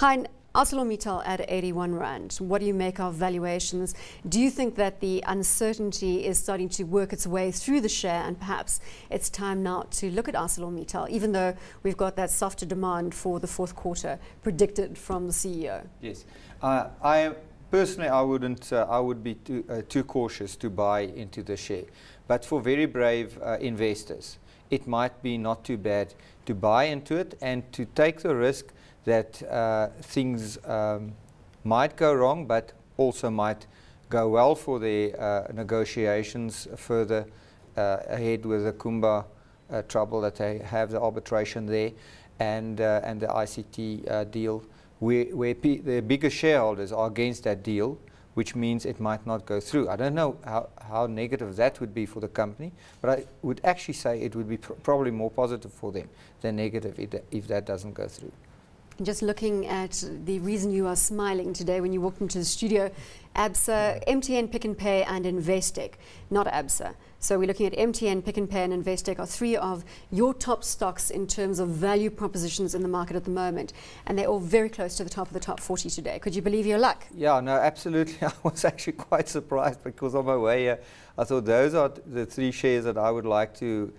Hein, ArcelorMittal at 81 Rand. What do you make of valuations? Do you think that the uncertainty is starting to work its way through the share and perhaps it's time now to look at ArcelorMittal, even though we've got that softer demand for the fourth quarter predicted from the CEO? Yes. Personally, I would be too cautious to buy into the share. But for very brave investors, it might be not too bad to buy into it and to take the risk that things might go wrong, but also might go well for the negotiations further ahead with the Kumba trouble that they have, the arbitration there, and the ICT deal, where the bigger shareholders are against that deal, which means it might not go through. I don't know how negative that would be for the company, but I would actually say it would be probably more positive for them than negative if that doesn't go through. Just looking at the reason you are smiling today when you walked into the studio, ABSA, MTN, Pick and Pay and Investec, not ABSA. So we're looking at MTN, Pick and Pay and Investec are three of your top stocks in terms of value propositions in the market at the moment. And they're all very close to the top of the top 40 today. Could you believe your luck? Yeah, no, absolutely. I was actually quite surprised because on my way here, I thought those are the three shares that I would like to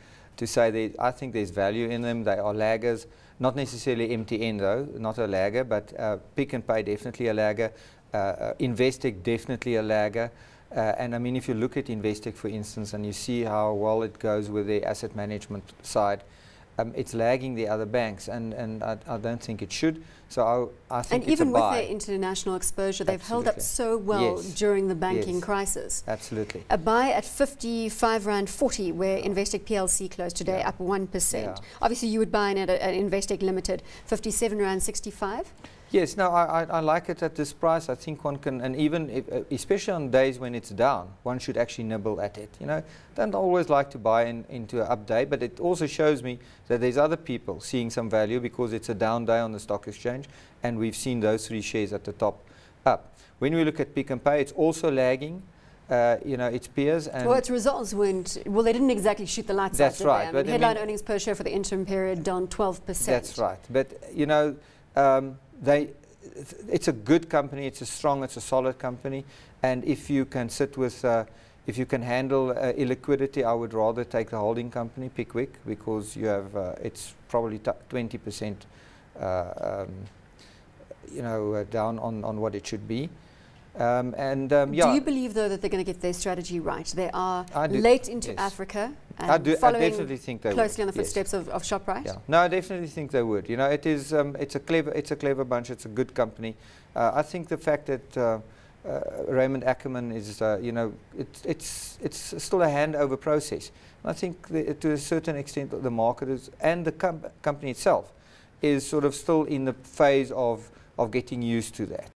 say that I think there's value in them. They are laggers. Not necessarily MTN though, not a lagger, but Pick and Pay definitely a lagger, Investec definitely a lagger, and I mean if you look at Investec for instance and you see how well it goes with the asset management side, it's lagging the other banks and I don't think it should, so I think and it's a buy. And even with their international exposure, they've held up so well during the banking crisis. Absolutely. A buy at 55 Rand 40 where Investec PLC closed today, up 1%. Yeah. Obviously you would buy in at Investec Limited, 57 Rand 65? Yes, no, I like it at this price. I think one can, and even if, especially on days when it's down, one should actually nibble at it. You know, don't always like to buy into an up day, but it also shows me that there's other people seeing some value because it's a down day on the stock exchange, and we've seen those three shares at the top up. When we look at Pick and Pay, it's also lagging. You know, its peers. And well, its results weren't, well, they didn't exactly shoot the lights out. That's right. I mean, headline earnings per share for the interim period down 12%. That's right. But, you know, it's a good company, it's a solid company, and if you can sit with, if you can handle illiquidity, I would rather take the holding company, Pickwick, because you have, it's probably 20%, you know, down on what it should be. Yeah. Do you believe, though, that they're going to get their strategy right? They are late into Africa and I definitely think they closely would. on the footsteps of Shoprite? Yeah. No, I definitely think they would. You know, it is, it's a clever bunch. It's a good company. I think the fact that Raymond Ackerman is, you know, it's still a handover process. And I think to a certain extent the market is, and the company itself is sort of still in the phase of getting used to that.